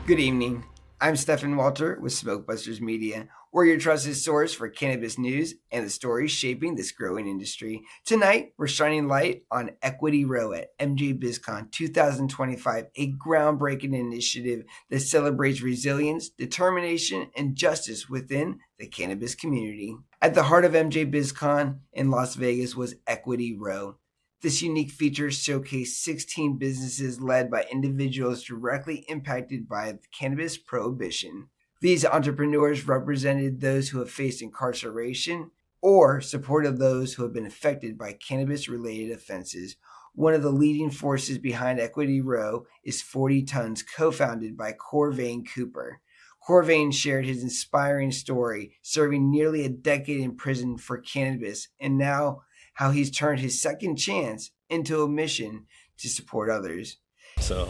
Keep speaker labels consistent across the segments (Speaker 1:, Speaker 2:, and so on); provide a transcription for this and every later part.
Speaker 1: Good evening. I'm Stephen Walter with Smokebusters Media. We're your trusted source for cannabis news and the stories shaping this growing industry. Tonight, we're shining light on Equity Row at MJBizCon 2025, a groundbreaking initiative that celebrates resilience, determination, and justice within the cannabis community. At the heart of MJBizCon in Las Vegas was Equity Row. This unique feature showcased 16 businesses led by individuals directly impacted by cannabis prohibition. These entrepreneurs represented those who have faced incarceration or supported those who have been affected by cannabis-related offenses. One of the leading forces behind Equity Row is 40 Tons, co-founded by Corvain Cooper. Corvain shared his inspiring story, serving nearly a decade in prison for cannabis, and now how he's turned his second chance into a mission to support others.
Speaker 2: So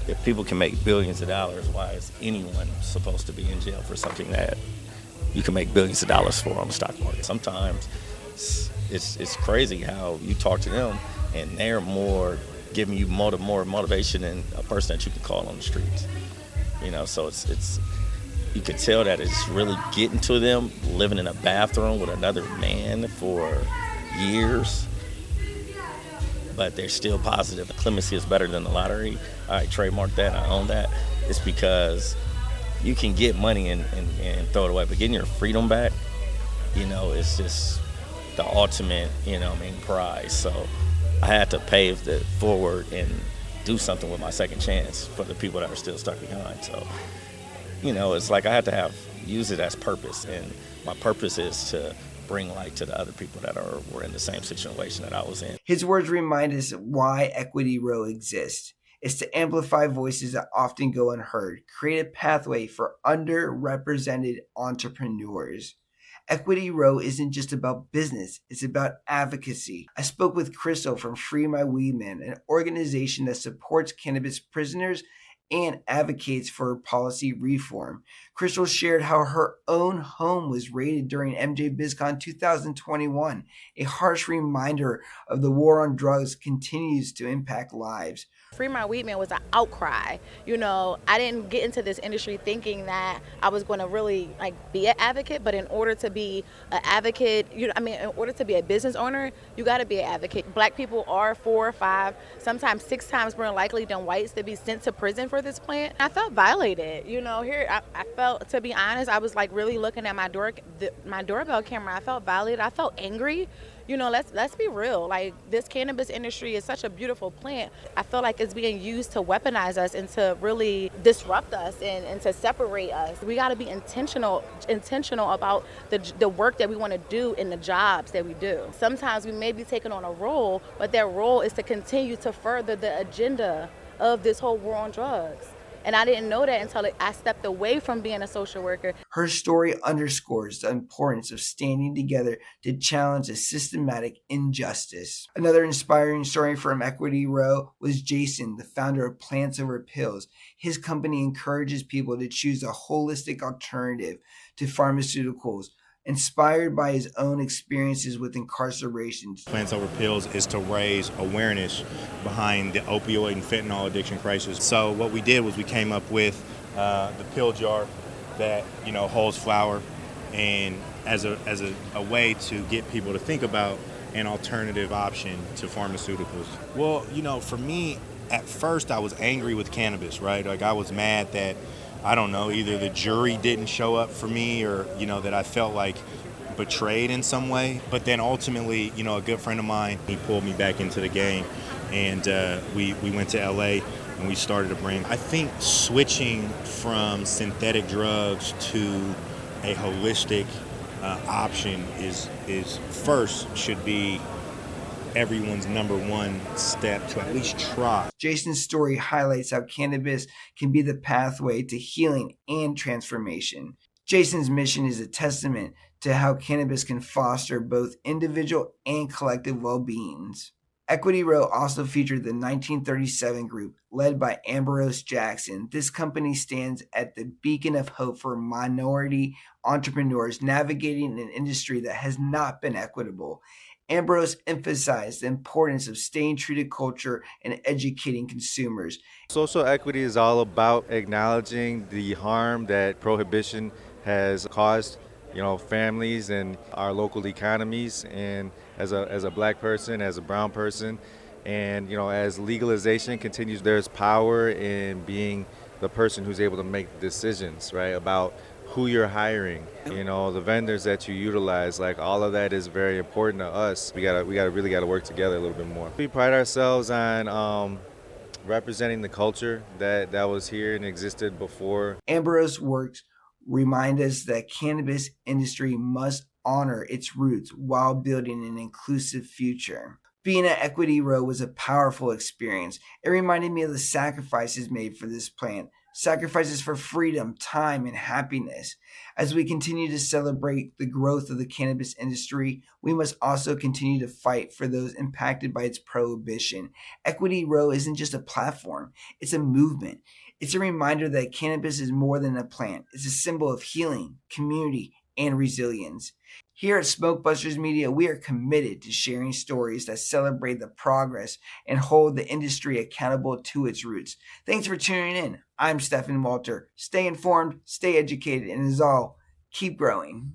Speaker 2: if people can make billions of dollars, why is anyone supposed to be in jail for something that you can make billions of dollars for on the stock market? Sometimes it's crazy how you talk to them and they're more giving you more motivation than a person that you can call on the streets. You know, so it's you can tell that it's really getting to them, living in a bathroom with another man for years, but they're still positive. The clemency is better than the lottery. I trademark that, I own that. It's because you can get money and throw it away, but getting your freedom back, you know, it's just the ultimate, prize. So I had to pave the forward and do something with my second chance for the people that are still stuck behind. So, it's like I had to use it as purpose, and my purpose is to bring light to the other people that were in the same situation that I was in.
Speaker 1: His words remind us why Equity Row exists. It's to amplify voices that often go unheard, create a pathway for underrepresented entrepreneurs. Equity Row isn't just about business, it's about advocacy. I spoke with Crystal from Free My Weed Man, an organization that supports cannabis prisoners and advocates for policy reform. Crystal shared how her own home was raided during MJBizCon 2021. A harsh reminder of the war on drugs continues to impact lives.
Speaker 3: Free My Weed Man was an outcry. I didn't get into this industry thinking that I was going to really be an advocate, but in order to be an advocate, in order to be a business owner, you got to be an advocate. Black people are 4 or 5, sometimes 6 times more likely than whites to be sent to prison for this plant. I felt violated. I felt, to be honest, I was really looking at my doorbell camera. I felt violated. I felt angry. Let's be real. This cannabis industry is such a beautiful plant. I feel like it's being used to weaponize us and to really disrupt us and to separate us. We got to be intentional about the work that we want to do and the jobs that we do. Sometimes we may be taking on a role, but that role is to continue to further the agenda of this whole war on drugs. And I didn't know that until I stepped away from being a social worker.
Speaker 1: Her story underscores the importance of standing together to challenge a systematic injustice. Another inspiring story from Equity Row was Jason, the founder of Plants Over Pills. His company encourages people to choose a holistic alternative to pharmaceuticals, inspired by his own experiences with incarcerations.
Speaker 4: Plants Over Pills is to raise awareness behind the opioid and fentanyl addiction crisis. So what we did was we came up with the pill jar that holds flower, and as a way to get people to think about an alternative option to pharmaceuticals. Well, for me, at first I was angry with cannabis, right? I was mad that either the jury didn't show up for me or, that I felt betrayed in some way. But then ultimately, a good friend of mine, he pulled me back into the game, and we went to LA and we started a brand. I think switching from synthetic drugs to a holistic option is first should be everyone's number one step to at least try.
Speaker 1: Jason's story highlights how cannabis can be the pathway to healing and transformation. Jason's mission is a testament to how cannabis can foster both individual and collective well-beings. Equity Row also featured the 1937 group led by Ambrose Jackson. This company stands at the beacon of hope for minority entrepreneurs navigating an industry that has not been equitable. Ambrose emphasized the importance of staying true to culture and educating consumers.
Speaker 5: Social equity is all about acknowledging the harm that prohibition has caused, families and our local economies. And as a black person, as a brown person, and as legalization continues, there's power in being the person who's able to make decisions, right, about who you're hiring, the vendors that you utilize, like all of that is very important to us. We gotta work together a little bit more. We pride ourselves on representing the culture that was here and existed before.
Speaker 1: Ambrose's works remind us that cannabis industry must honor its roots while building an inclusive future. Being at Equity Row was a powerful experience. It reminded me of the sacrifices made for this plant, sacrifices for freedom, time, and happiness. As we continue to celebrate the growth of the cannabis industry, we must also continue to fight for those impacted by its prohibition. Equity Row isn't just a platform, it's a movement. It's a reminder that cannabis is more than a plant. It's a symbol of healing, community, and resilience. Here at Smokebusters Media, we are committed to sharing stories that celebrate the progress and hold the industry accountable to its roots. Thanks for tuning in. I'm Stephen Walter. Stay informed, stay educated, and as all, keep growing.